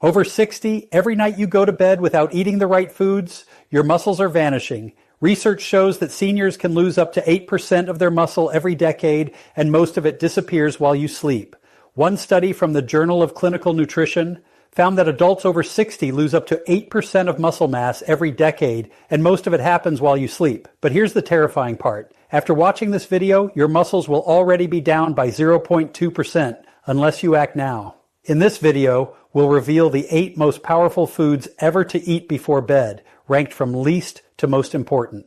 Over 60, every night you go to bed without eating the right foods, your muscles are vanishing. Research shows that seniors can lose up to 8% of their muscle every decade, and most of it disappears while you sleep. One study from the Journal of Clinical Nutrition found that adults over 60 lose up to 8% of muscle mass every decade, and most of it happens while you sleep. But here's the terrifying part. After watching this video, your muscles will already be down by 0.2% unless you act now. In this video, we'll reveal the 8 most powerful foods ever to eat before bed, ranked from least to most important.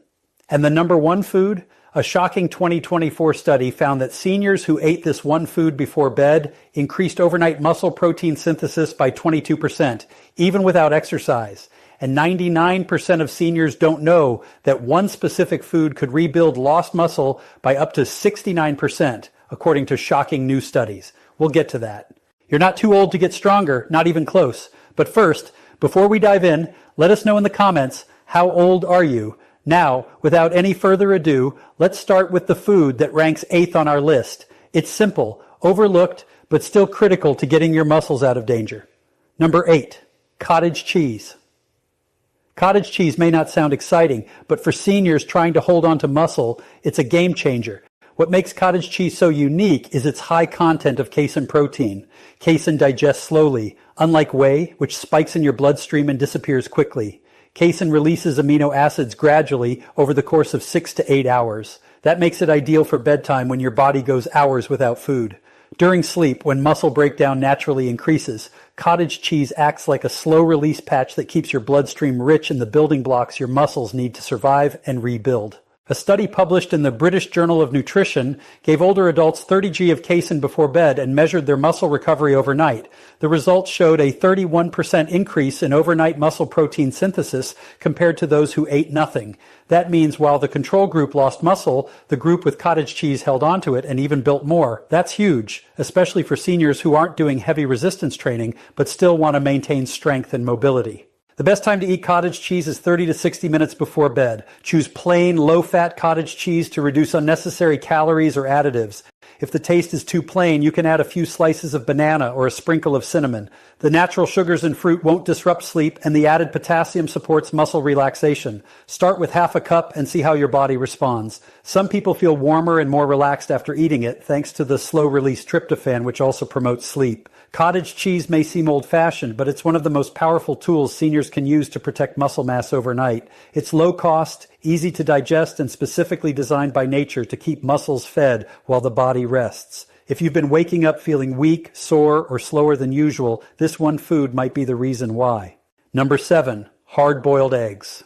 And the number 1 food? A shocking 2024 study found that seniors who ate this one food before bed increased overnight muscle protein synthesis by 22%, even without exercise. And 99% of seniors don't know that one specific food could rebuild lost muscle by up to 69%, according to shocking new studies. We'll get to that. You're not too old to get stronger, not even close. But first, before we dive in, let us know in the comments, how old are you? Now, without any further ado, let's start with the food that ranks 8th on our list. It's simple, overlooked, but still critical to getting your muscles out of danger. Number 8, cottage cheese. Cottage cheese may not sound exciting, but for seniors trying to hold on to muscle, it's a game changer. What makes cottage cheese so unique is its high content of casein protein. Casein digests slowly, unlike whey, which spikes in your bloodstream and disappears quickly. Casein releases amino acids gradually over the course of 6 to 8 hours. That makes it ideal for bedtime when your body goes hours without food. During sleep, when muscle breakdown naturally increases, cottage cheese acts like a slow-release patch that keeps your bloodstream rich in the building blocks your muscles need to survive and rebuild. A study published in the British Journal of Nutrition gave older adults 30 g of casein before bed and measured their muscle recovery overnight. The results showed a 31% increase in overnight muscle protein synthesis compared to those who ate nothing. That means while the control group lost muscle, the group with cottage cheese held onto it and even built more. That's huge, especially for seniors who aren't doing heavy resistance training but still want to maintain strength and mobility. The best time to eat cottage cheese is 30 to 60 minutes before bed. Choose plain, low-fat cottage cheese to reduce unnecessary calories or additives. If the taste is too plain, you can add a few slices of banana or a sprinkle of cinnamon. The natural sugars in fruit won't disrupt sleep, and the added potassium supports muscle relaxation. Start with half a cup and see how your body responds. Some people feel warmer and more relaxed after eating it, thanks to the slow-release tryptophan, which also promotes sleep. Cottage cheese may seem old-fashioned, but it's one of the most powerful tools seniors can use to protect muscle mass overnight. It's low cost, easy to digest, and specifically designed by nature to keep muscles fed while the body rests. If you've been waking up feeling weak, sore, or slower than usual, this one food might be the reason why. Number 7, hard-boiled eggs.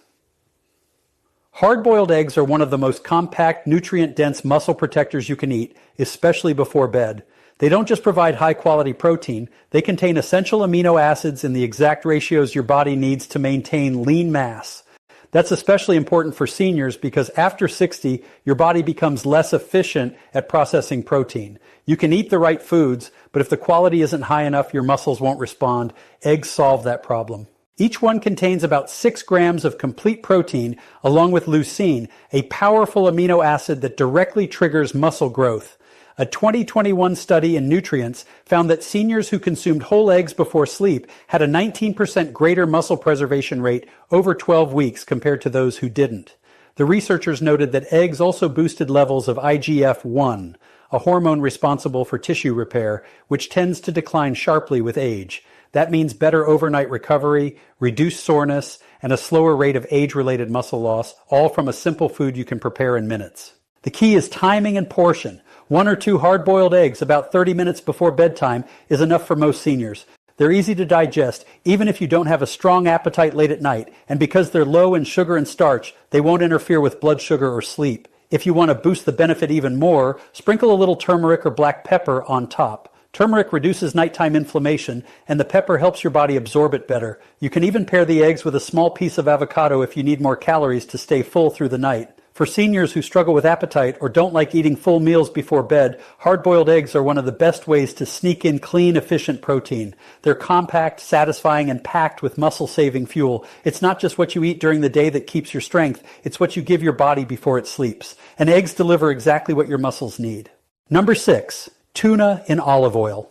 Hard-boiled eggs are one of the most compact, nutrient-dense muscle protectors you can eat, especially before bed. They don't just provide high-quality protein, they contain essential amino acids in the exact ratios your body needs to maintain lean mass. That's especially important for seniors because after 60, your body becomes less efficient at processing protein. You can eat the right foods, but if the quality isn't high enough, your muscles won't respond. Eggs solve that problem. Each one contains about 6 grams of complete protein along with leucine, a powerful amino acid that directly triggers muscle growth. A 2021 study in Nutrients found that seniors who consumed whole eggs before sleep had a 19% greater muscle preservation rate over 12 weeks compared to those who didn't. The researchers noted that eggs also boosted levels of IGF-1, a hormone responsible for tissue repair, which tends to decline sharply with age. That means better overnight recovery, reduced soreness, and a slower rate of age-related muscle loss, all from a simple food you can prepare in minutes. The key is timing and portion. 1 or 2 hard-boiled eggs about 30 minutes before bedtime is enough for most seniors. They're easy to digest, even if you don't have a strong appetite late at night, and because they're low in sugar and starch, they won't interfere with blood sugar or sleep. If you want to boost the benefit even more, sprinkle a little turmeric or black pepper on top. Turmeric reduces nighttime inflammation, and the pepper helps your body absorb it better. You can even pair the eggs with a small piece of avocado if you need more calories to stay full through the night. For seniors who struggle with appetite or don't like eating full meals before bed, hard-boiled eggs are one of the best ways to sneak in clean, efficient protein. They're compact, satisfying, and packed with muscle-saving fuel. It's not just what you eat during the day that keeps your strength, it's what you give your body before it sleeps. And eggs deliver exactly what your muscles need. Number 6, tuna in olive oil.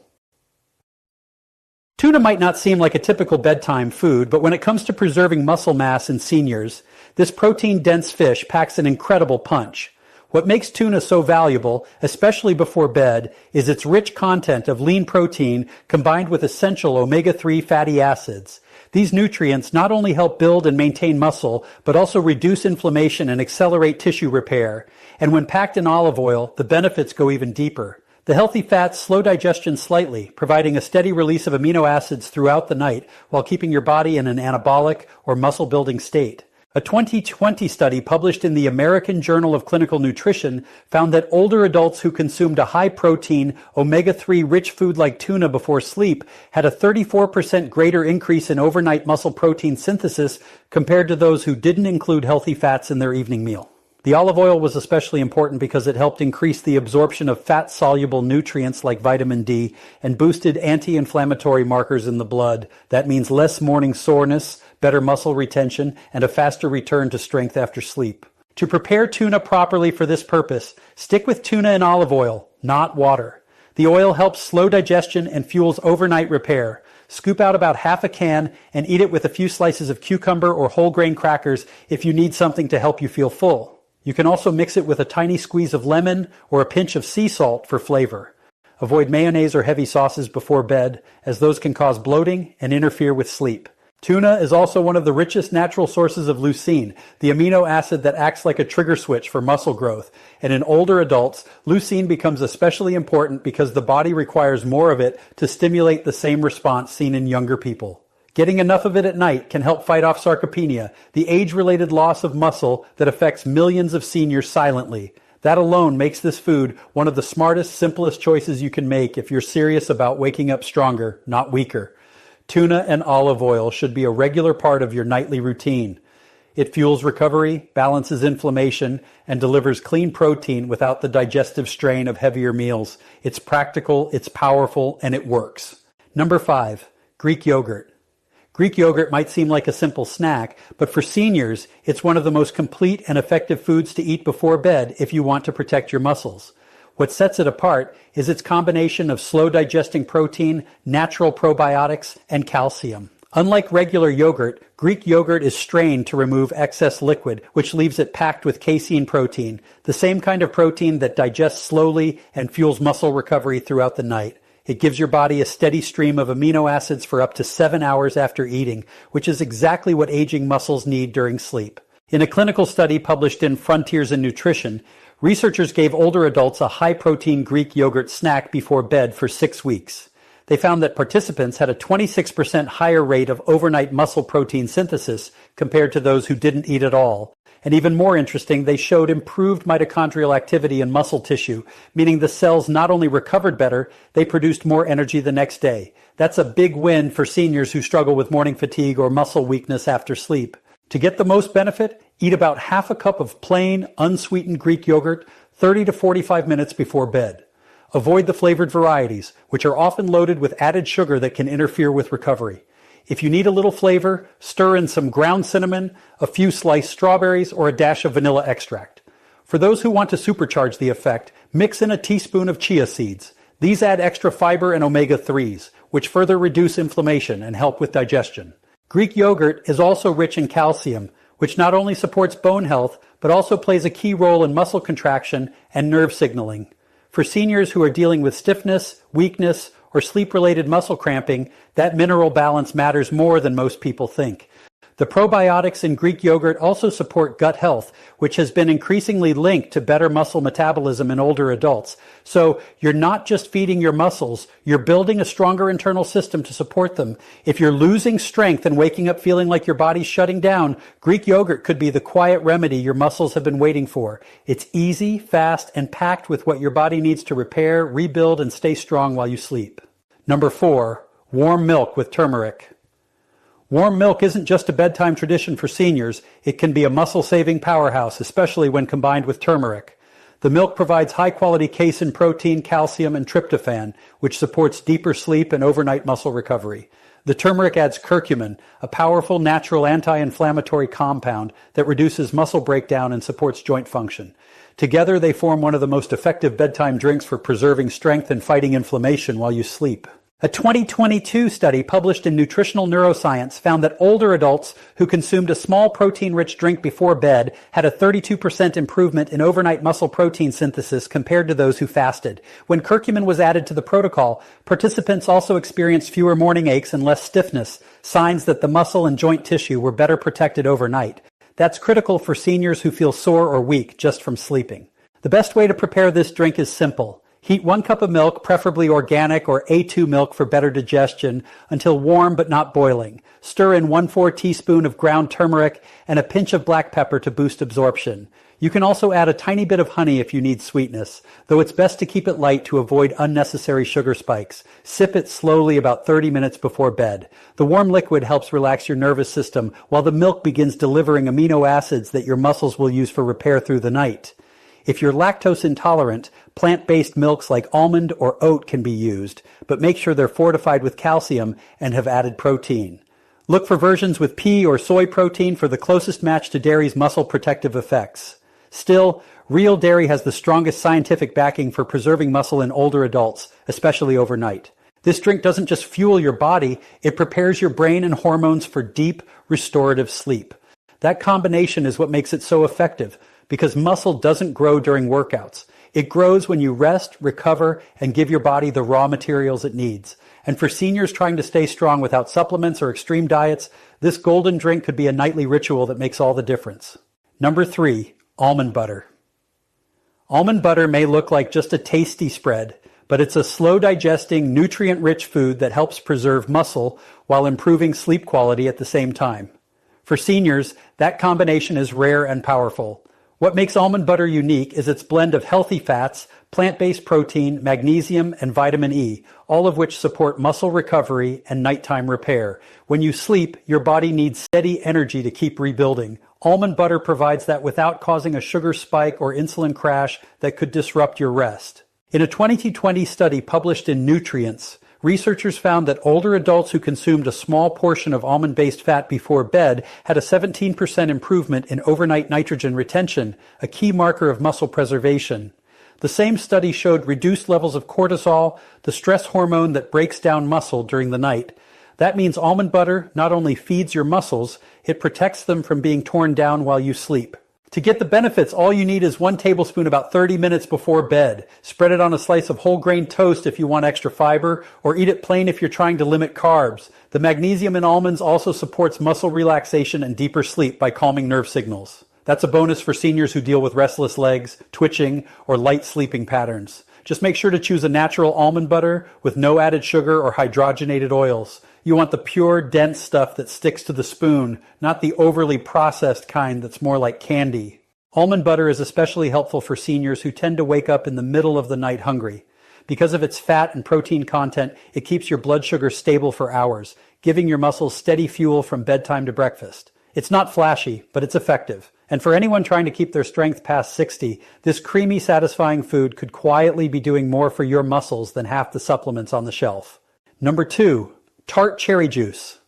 Tuna might not seem like a typical bedtime food, but when it comes to preserving muscle mass in seniors, this protein-dense fish packs an incredible punch. What makes tuna so valuable, especially before bed, is its rich content of lean protein combined with essential omega-3 fatty acids. These nutrients not only help build and maintain muscle, but also reduce inflammation and accelerate tissue repair. And when packed in olive oil, the benefits go even deeper. The healthy fats slow digestion slightly, providing a steady release of amino acids throughout the night while keeping your body in an anabolic or muscle-building state. A 2020 study published in the American Journal of Clinical Nutrition found that older adults who consumed a high-protein, omega-3 rich food like tuna before sleep had a 34% greater increase in overnight muscle protein synthesis compared to those who didn't include healthy fats in their evening meal. The olive oil was especially important because it helped increase the absorption of fat-soluble nutrients like vitamin D and boosted anti-inflammatory markers in the blood. That means less morning soreness, better muscle retention, and a faster return to strength after sleep. To prepare tuna properly for this purpose, stick with tuna in olive oil, not water. The oil helps slow digestion and fuels overnight repair. Scoop out about half a can and eat it with a few slices of cucumber or whole grain crackers if you need something to help you feel full. You can also mix it with a tiny squeeze of lemon or a pinch of sea salt for flavor. Avoid mayonnaise or heavy sauces before bed, as those can cause bloating and interfere with sleep. Tuna is also one of the richest natural sources of leucine, the amino acid that acts like a trigger switch for muscle growth. And in older adults, leucine becomes especially important because the body requires more of it to stimulate the same response seen in younger people. Getting enough of it at night can help fight off sarcopenia, the age-related loss of muscle that affects millions of seniors silently. That alone makes this food one of the smartest, simplest choices you can make if you're serious about waking up stronger, not weaker. Tuna and olive oil should be a regular part of your nightly routine. It fuels recovery, balances inflammation, and delivers clean protein without the digestive strain of heavier meals. It's practical, it's powerful, and it works. Number 5, Greek yogurt. Greek yogurt might seem like a simple snack, but for seniors, it's one of the most complete and effective foods to eat before bed if you want to protect your muscles. What sets it apart is its combination of slow digesting protein, natural probiotics, and calcium. Unlike regular yogurt, Greek yogurt is strained to remove excess liquid, which leaves it packed with casein protein, the same kind of protein that digests slowly and fuels muscle recovery throughout the night. It gives your body a steady stream of amino acids for up to 7 hours after eating, which is exactly what aging muscles need during sleep. In a clinical study published in Frontiers in Nutrition, researchers gave older adults a high-protein Greek yogurt snack before bed for 6 weeks. They found that participants had a 26% higher rate of overnight muscle protein synthesis compared to those who didn't eat at all. And even more interesting, they showed improved mitochondrial activity in muscle tissue, meaning the cells not only recovered better, they produced more energy the next day. That's a big win for seniors who struggle with morning fatigue or muscle weakness after sleep. To get the most benefit, eat about half a cup of plain, unsweetened Greek yogurt 30 to 45 minutes before bed. Avoid the flavored varieties, which are often loaded with added sugar that can interfere with recovery. If you need a little flavor, stir in some ground cinnamon, a few sliced strawberries, or a dash of vanilla extract. For those who want to supercharge the effect, mix in a teaspoon of chia seeds. These add extra fiber and omega-3s, which further reduce inflammation and help with digestion. Greek yogurt is also rich in calcium, which not only supports bone health, but also plays a key role in muscle contraction and nerve signaling. For seniors who are dealing with stiffness, weakness, or sleep-related muscle cramping, that mineral balance matters more than most people think. The probiotics in Greek yogurt also support gut health, which has been increasingly linked to better muscle metabolism in older adults. So you're not just feeding your muscles, you're building a stronger internal system to support them. If you're losing strength and waking up feeling like your body's shutting down, Greek yogurt could be the quiet remedy your muscles have been waiting for. It's easy, fast, and packed with what your body needs to repair, rebuild, and stay strong while you sleep. Number 4, warm milk with turmeric. Warm milk isn't just a bedtime tradition for seniors, it can be a muscle-saving powerhouse, especially when combined with turmeric. The milk provides high-quality casein protein, calcium, and tryptophan, which supports deeper sleep and overnight muscle recovery. The turmeric adds curcumin, a powerful natural anti-inflammatory compound that reduces muscle breakdown and supports joint function. Together, they form one of the most effective bedtime drinks for preserving strength and fighting inflammation while you sleep. A 2022 study published in Nutritional Neuroscience found that older adults who consumed a small protein-rich drink before bed had a 32% improvement in overnight muscle protein synthesis compared to those who fasted. When curcumin was added to the protocol, participants also experienced fewer morning aches and less stiffness, signs that the muscle and joint tissue were better protected overnight. That's critical for seniors who feel sore or weak just from sleeping. The best way to prepare this drink is simple. Heat 1 cup of milk, preferably organic or A2 milk for better digestion, until warm but not boiling. Stir in 1/4 teaspoon of ground turmeric and a pinch of black pepper to boost absorption. You can also add a tiny bit of honey if you need sweetness, though it's best to keep it light to avoid unnecessary sugar spikes. Sip it slowly about 30 minutes before bed. The warm liquid helps relax your nervous system, while the milk begins delivering amino acids that your muscles will use for repair through the night. If you're lactose intolerant, plant-based milks like almond or oat can be used, but make sure they're fortified with calcium and have added protein. Look for versions with pea or soy protein for the closest match to dairy's muscle protective effects. Still, real dairy has the strongest scientific backing for preserving muscle in older adults, especially overnight. This drink doesn't just fuel your body, it prepares your brain and hormones for deep, restorative sleep. That combination is what makes it so effective, because muscle doesn't grow during workouts. It grows when you rest, recover, and give your body the raw materials it needs. And for seniors trying to stay strong without supplements or extreme diets, this golden drink could be a nightly ritual that makes all the difference. Number 3, almond butter. Almond butter may look like just a tasty spread, but it's a slow-digesting, nutrient-rich food that helps preserve muscle while improving sleep quality at the same time. For seniors, that combination is rare and powerful. What makes almond butter unique is its blend of healthy fats, plant-based protein, magnesium, and vitamin E, all of which support muscle recovery and nighttime repair. When you sleep, your body needs steady energy to keep rebuilding. Almond butter provides that without causing a sugar spike or insulin crash that could disrupt your rest. In a 2020 study published in Nutrients, researchers found that older adults who consumed a small portion of almond-based fat before bed had a 17% improvement in overnight nitrogen retention, a key marker of muscle preservation. The same study showed reduced levels of cortisol, the stress hormone that breaks down muscle during the night. That means almond butter not only feeds your muscles, it protects them from being torn down while you sleep. To get the benefits, all you need is 1 tablespoon about 30 minutes before bed. Spread it on a slice of whole grain toast if you want extra fiber, or eat it plain if you're trying to limit carbs. The magnesium in almonds also supports muscle relaxation and deeper sleep by calming nerve signals. That's a bonus for seniors who deal with restless legs, twitching, or light sleeping patterns. Just make sure to choose a natural almond butter with no added sugar or hydrogenated oils. You want the pure, dense stuff that sticks to the spoon, not the overly processed kind that's more like candy. Almond butter is especially helpful for seniors who tend to wake up in the middle of the night hungry. Because of its fat and protein content, it keeps your blood sugar stable for hours, giving your muscles steady fuel from bedtime to breakfast. It's not flashy, but it's effective. And for anyone trying to keep their strength past 60, this creamy, satisfying food could quietly be doing more for your muscles than half the supplements on the shelf. Number 2. Tart cherry juice.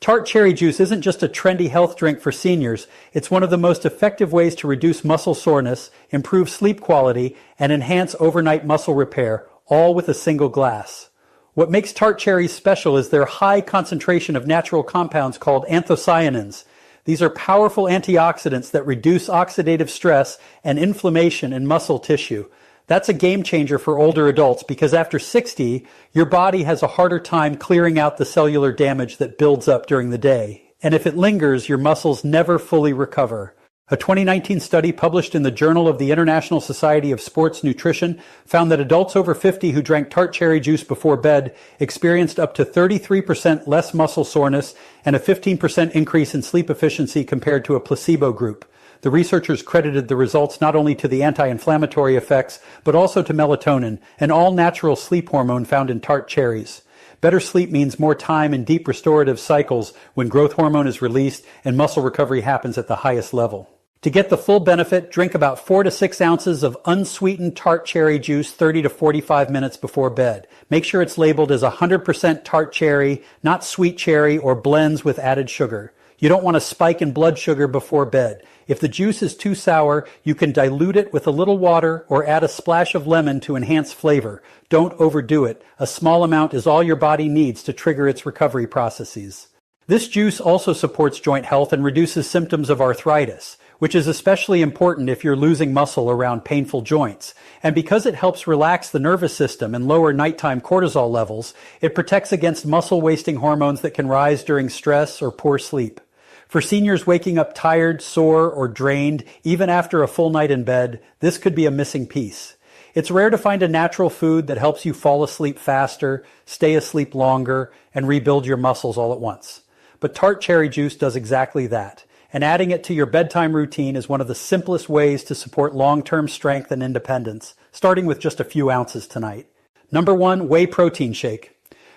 Tart cherry juice isn't just a trendy health drink for seniors, it's one of the most effective ways to reduce muscle soreness, improve sleep quality, and enhance overnight muscle repair, all with a single glass. What makes tart cherries special is their high concentration of natural compounds called anthocyanins. These are powerful antioxidants that reduce oxidative stress and inflammation in muscle tissue. That's a game changer for older adults because after 60, your body has a harder time clearing out the cellular damage that builds up during the day. And if it lingers, your muscles never fully recover. A 2019 study published in the Journal of the International Society of Sports Nutrition found that adults over 50 who drank tart cherry juice before bed experienced up to 33% less muscle soreness and a 15% increase in sleep efficiency compared to a placebo group. The researchers credited the results not only to the anti-inflammatory effects, but also to melatonin, an all-natural sleep hormone found in tart cherries. Better sleep means more time in deep restorative cycles when growth hormone is released and muscle recovery happens at the highest level. To get the full benefit, drink about 4 to 6 ounces of unsweetened tart cherry juice 30 to 45 minutes before bed. Make sure it's labeled as 100% tart cherry, not sweet cherry or blends with added sugar. You don't want a spike in blood sugar before bed. If the juice is too sour, you can dilute it with a little water or add a splash of lemon to enhance flavor. Don't overdo it. A small amount is all your body needs to trigger its recovery processes. This juice also supports joint health and reduces symptoms of arthritis, which is especially important if you're losing muscle around painful joints. And because it helps relax the nervous system and lower nighttime cortisol levels, it protects against muscle-wasting hormones that can rise during stress or poor sleep. For seniors waking up tired, sore, or drained, even after a full night in bed, this could be a missing piece. It's rare to find a natural food that helps you fall asleep faster, stay asleep longer, and rebuild your muscles all at once. But Tart cherry juice does exactly that, and adding it to your bedtime routine is one of the simplest ways to support long-term strength and independence, starting with just a few ounces tonight. Number 1, whey protein shake.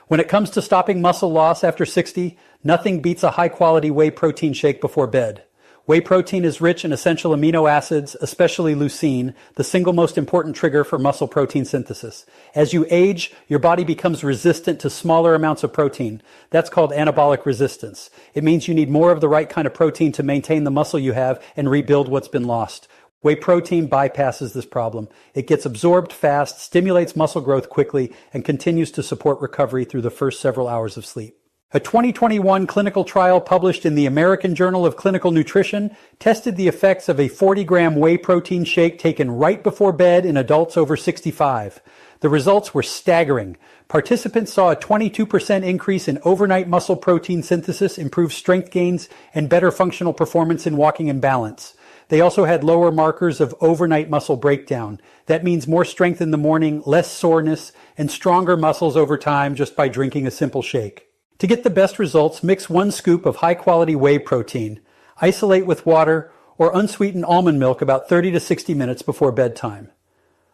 When it comes to stopping muscle loss after 60, nothing beats a high-quality whey protein shake before bed. Whey protein is rich in essential amino acids, especially leucine, the single most important trigger for muscle protein synthesis. As you age, your body becomes resistant to smaller amounts of protein. That's called anabolic resistance. It means you need more of the right kind of protein to maintain the muscle you have and rebuild what's been lost. Whey protein bypasses this problem. It gets absorbed fast, stimulates muscle growth quickly, and continues to support recovery through the first several hours of sleep. A 2021 clinical trial published in the American Journal of Clinical Nutrition tested the effects of a 40-gram whey protein shake taken right before bed in adults over 65. The results were staggering. Participants saw a 22% increase in overnight muscle protein synthesis, improved strength gains, and better functional performance in walking and balance. They also had lower markers of overnight muscle breakdown. That means more strength in the morning, less soreness, and stronger muscles over time just by drinking a simple shake. To get the best results, mix 1 scoop of high-quality whey protein. Isolate with water or unsweetened almond milk about 30 to 60 minutes before bedtime.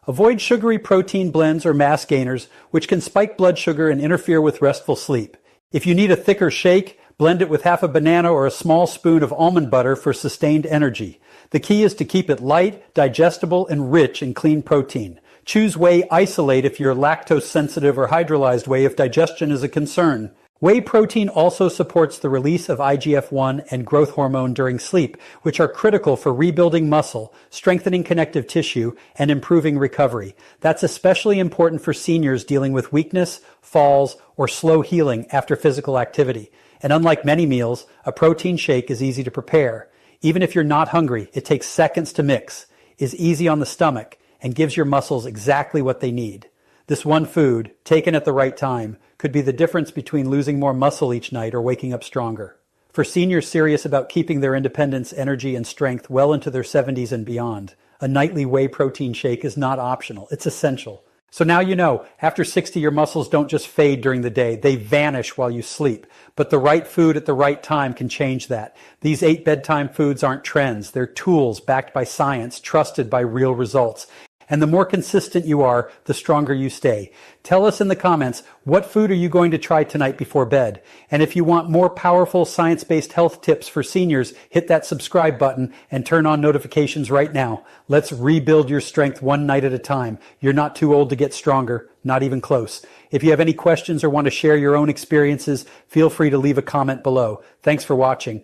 Avoid sugary protein blends or mass gainers, which can spike blood sugar and interfere with restful sleep. If you need a thicker shake, blend it with half a banana or a small spoon of almond butter for sustained energy. The key is to keep it light, digestible, and rich in clean protein. Choose whey isolate if you're lactose sensitive or hydrolyzed whey if digestion is a concern. Whey protein also supports the release of IGF-1 and growth hormone during sleep, which are critical for rebuilding muscle, strengthening connective tissue, and improving recovery. That's especially important for seniors dealing with weakness, falls, or slow healing after physical activity. And unlike many meals, a protein shake is easy to prepare. Even if you're not hungry, it takes seconds to mix, is easy on the stomach, and gives your muscles exactly what they need. This one food, taken at the right time, could be the difference between losing more muscle each night or waking up stronger. For seniors serious about keeping their independence, energy, and strength well into their 70s and beyond, a nightly whey protein shake is not optional. It's essential. So now you know, after 60, your muscles don't just fade during the day. They vanish while you sleep. But the right food at the right time can change that. These 8 bedtime foods aren't trends. They're tools backed by science, trusted by real results. And the more consistent you are, the stronger you stay. Tell us in the comments, what food are you going to try tonight before bed? And if you want more powerful science-based health tips for seniors, hit that subscribe button and turn on notifications right now. Let's rebuild your strength one night at a time. You're not too old to get stronger, not even close. If you have any questions or want to share your own experiences, feel free to leave a comment below. Thanks for watching.